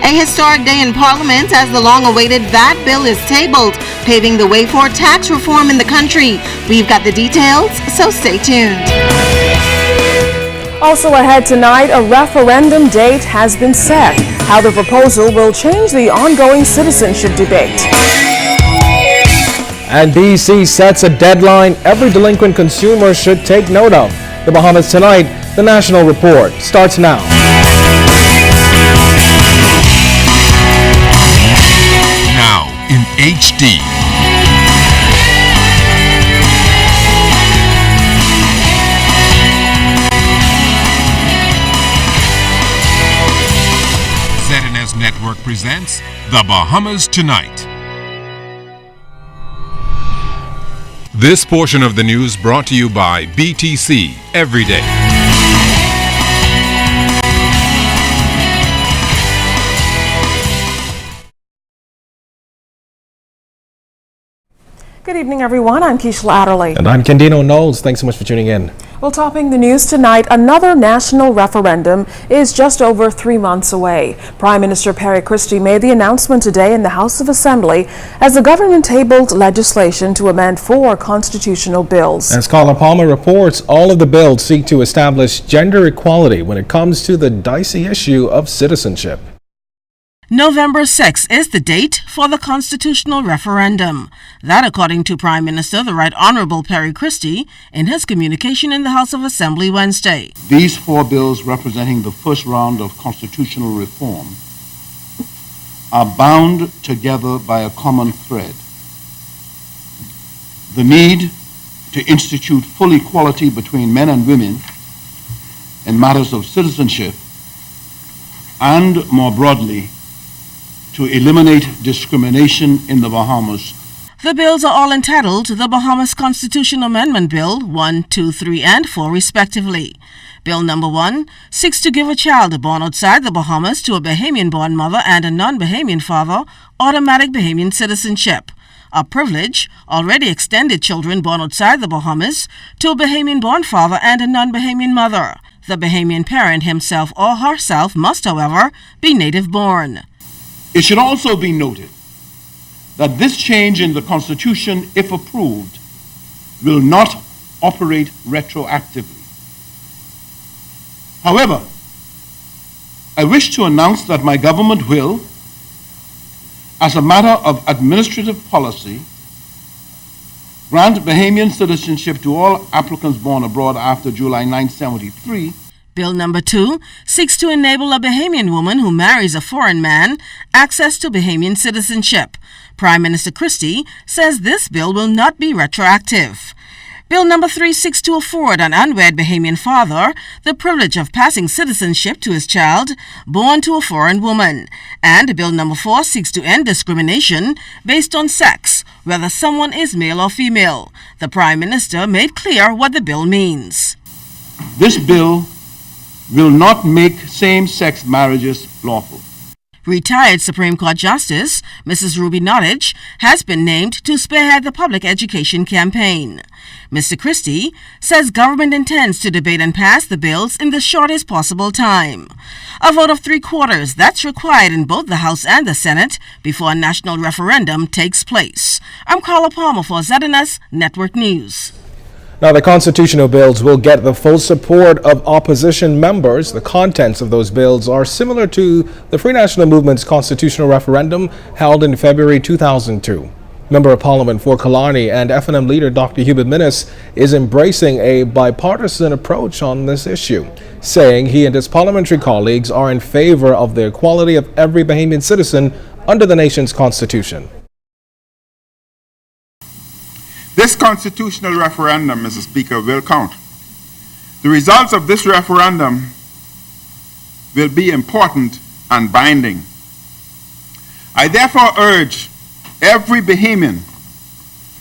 A historic day in Parliament as the long-awaited VAT bill is tabled, paving the way for tax reform in the country. We've got the details, so stay tuned. Also ahead tonight, a referendum date has been set. How the proposal will change the ongoing citizenship debate. And BC sets a deadline every delinquent consumer should take note of. The Bahamas Tonight, the National Report, starts now. Now in HD. ZNS Network presents The Bahamas Tonight. This portion of the news brought to you by BTC Every Day. Good evening, everyone. I'm Keishla Adderley. And I'm Candino Knowles. Thanks so much for tuning in. Well, topping the news tonight, another national referendum is just over 3 months away. Prime Minister Perry Christie made the announcement today in the House of Assembly as the government tabled legislation to amend 4 constitutional bills. As Carla Palmer reports, all of the bills seek to establish gender equality when it comes to the dicey issue of citizenship. November 6 is the date for the constitutional referendum. That, according to Prime Minister the Right Honourable Perry Christie in his communication in the House of Assembly Wednesday. These 4 bills representing the first round of constitutional reform are bound together by a common thread: the need to institute full equality between men and women in matters of citizenship, and more broadly, to eliminate discrimination in the Bahamas. The bills are all entitled the Bahamas Constitutional Amendment Bill 1, 2, 3, and 4 respectively. Bill number 1 seeks to give a child born outside the Bahamas to a Bahamian-born mother and a non-Bahamian father automatic Bahamian citizenship, a privilege already extended children born outside the Bahamas to a Bahamian-born father and a non-Bahamian mother. The Bahamian parent himself or herself must, however, be native-born. It should also be noted that this change in the Constitution, if approved, will not operate retroactively. However, I wish to announce that my government will, as a matter of administrative policy, grant Bahamian citizenship to all applicants born abroad after July 1973. Bill number 2 seeks to enable a Bahamian woman who marries a foreign man access to Bahamian citizenship. Prime Minister Christie says this bill will not be retroactive. Bill number 3 seeks to afford an unwed Bahamian father the privilege of passing citizenship to his child born to a foreign woman. And Bill number 4 seeks to end discrimination based on sex, whether someone is male or female. The Prime Minister made clear what the bill means. This bill will not make same-sex marriages lawful. Retired Supreme Court Justice Mrs. Ruby Nottage has been named to spearhead the public education campaign. Mr. Christie says government intends to debate and pass the bills in the shortest possible time. A vote of 3/4 that's required in both the House and the Senate before a national referendum takes place. I'm Carla Palmer for ZNS Network News. Now, the constitutional bills will get the full support of opposition members. The contents of those bills are similar to the Free National Movement's constitutional referendum held in February 2002. Member of Parliament for Kalani and FNM leader Dr. Hubert Minis is embracing a bipartisan approach on this issue, saying he and his parliamentary colleagues are in favor of the equality of every Bahamian citizen under the nation's constitution. This constitutional referendum, Mr. Speaker, will count. The results of this referendum will be important and binding. I therefore urge every Bahamian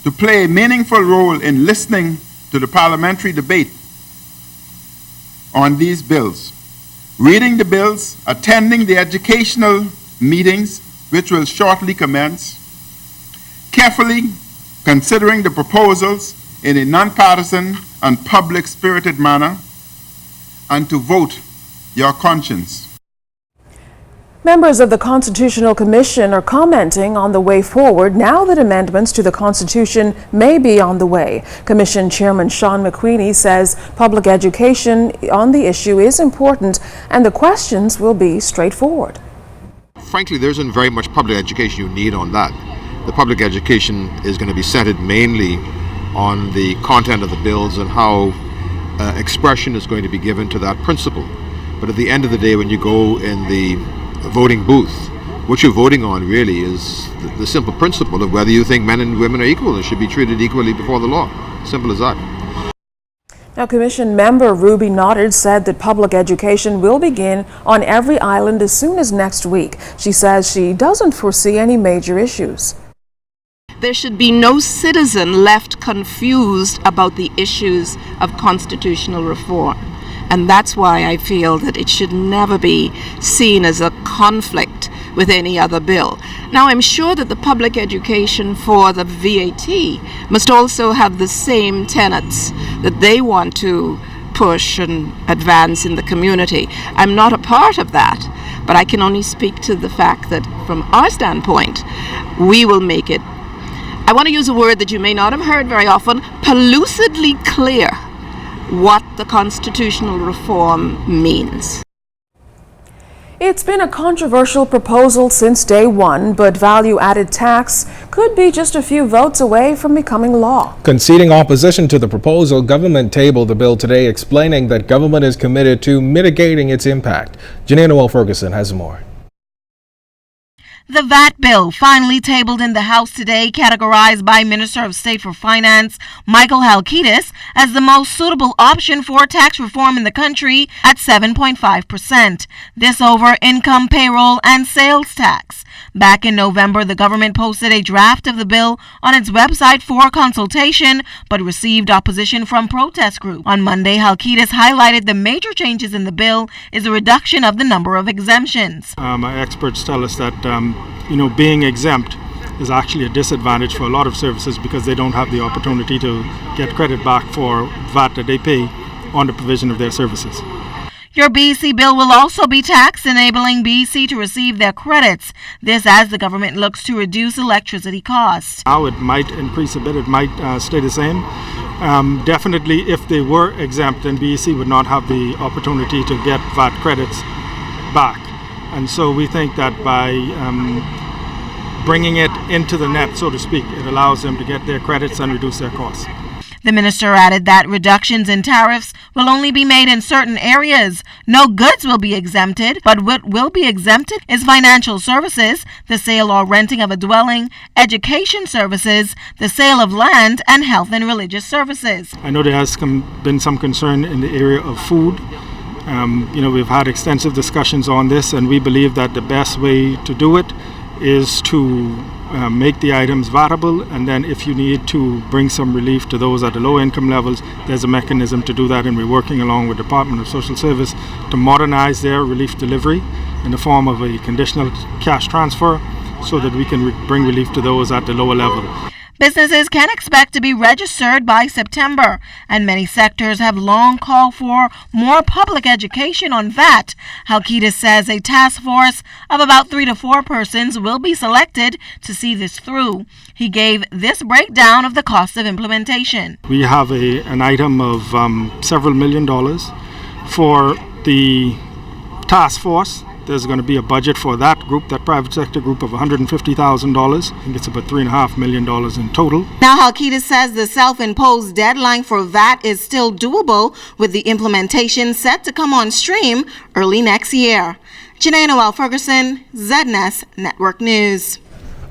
to play a meaningful role in listening to the parliamentary debate on these bills, reading the bills, attending the educational meetings, which will shortly commence, carefully considering the proposals in a nonpartisan and public-spirited manner, and to vote your conscience. Members of the Constitutional Commission are commenting on the way forward now that amendments to the Constitution may be on the way. Commission Chairman Sean McQueenie says public education on the issue is important and the questions will be straightforward. Frankly, there isn't very much public education you need on that. The public education is going to be centered mainly on the content of the bills and how expression is going to be given to that principle. But at the end of the day, when you go in the voting booth, what you're voting on really is the simple principle of whether you think men and women are equal and should be treated equally before the law. Simple as that. Now, Commission member Ruby Noddard said that public education will begin on every island as soon as next week. She says she doesn't foresee any major issues. There should be no citizen left confused about the issues of constitutional reform. And that's why I feel that it should never be seen as a conflict with any other bill. Now, I'm sure that the public education for the VAT must also have the same tenets that they want to push and advance in the community. I'm not a part of that, but I can only speak to the fact that from our standpoint, we will make it, I want to use a word that you may not have heard very often, pellucidly clear what the constitutional reform means. It's been a controversial proposal since day one, but value-added tax could be just a few votes away from becoming law. Conceding opposition to the proposal, government tabled the bill today, explaining that government is committed to mitigating its impact. Janine Noel Ferguson has more. The VAT bill finally tabled in the House today, categorized by Minister of State for Finance Michael Halkitis as the most suitable option for tax reform in the country at 7.5%. This over income, payroll, and sales tax. Back in November, the government posted a draft of the bill on its website for consultation, but received opposition from protest groups. On Monday, Halkitis highlighted the major changes in the bill is a reduction of the number of exemptions. Our experts tell us that being exempt is actually a disadvantage for a lot of services because they don't have the opportunity to get credit back for VAT that they pay on the provision of their services. Your BC bill will also be tax, enabling BC to receive their credits. This as the government looks to reduce electricity costs. Now it might increase a bit, it might stay the same. Definitely if they were exempt, then BC would not have the opportunity to get VAT credits back. And so we think that by bringing it into the net, so to speak, it allows them to get their credits and reduce their costs. The minister added that reductions in tariffs will only be made in certain areas. No goods will be exempted, but what will be exempted is financial services, the sale or renting of a dwelling, education services, the sale of land, and health and religious services. I know there has been some concern in the area of food. We've had extensive discussions on this, and we believe that the best way to do it is to make the items vatable, and then if you need to bring some relief to those at the low income levels, there's a mechanism to do that, and we're working along with the Department of Social Service to modernize their relief delivery in the form of a conditional cash transfer so that we can bring relief to those at the lower level. Businesses can expect to be registered by September, and many sectors have long called for more public education on VAT. Halkitis says a task force of about 3 to 4 persons will be selected to see this through. He gave this breakdown of the cost of implementation. We have an item of several $1 million for the task force. There's going to be a budget for that group, that private sector group, of $150,000. I think it's about $3.5 million in total. Now, Halkitis says the self-imposed deadline for VAT is still doable, with the implementation set to come on stream early next year. Janine Noel Ferguson, ZNS Network News.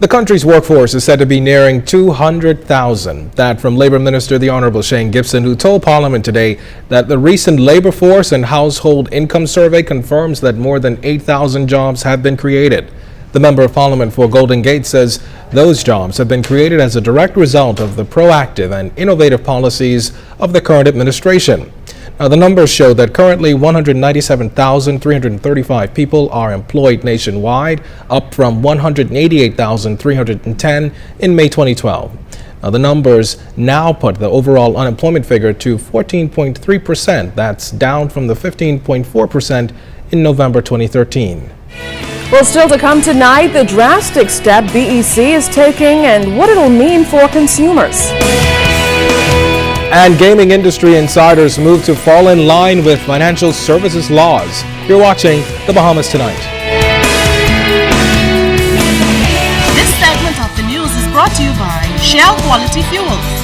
The country's workforce is said to be nearing 200,000. That from Labor Minister the Honorable Shane Gibson, who told Parliament today that the recent labor force and household income survey confirms that more than 8,000 jobs have been created. The Member of Parliament for Golden Gate says those jobs have been created as a direct result of the proactive and innovative policies of the current administration. Now, the numbers show that currently 197,335 people are employed nationwide, up from 188,310 in May 2012. Now, the numbers now put the overall unemployment figure to 14.3%. That's down from the 15.4% in November 2013. Well, still to come tonight, the drastic step BEC is taking and what it'll mean for consumers. And gaming industry insiders move to fall in line with financial services laws. You're watching The Bahamas Tonight. This segment of the news is brought to you by Shell Quality Fuels.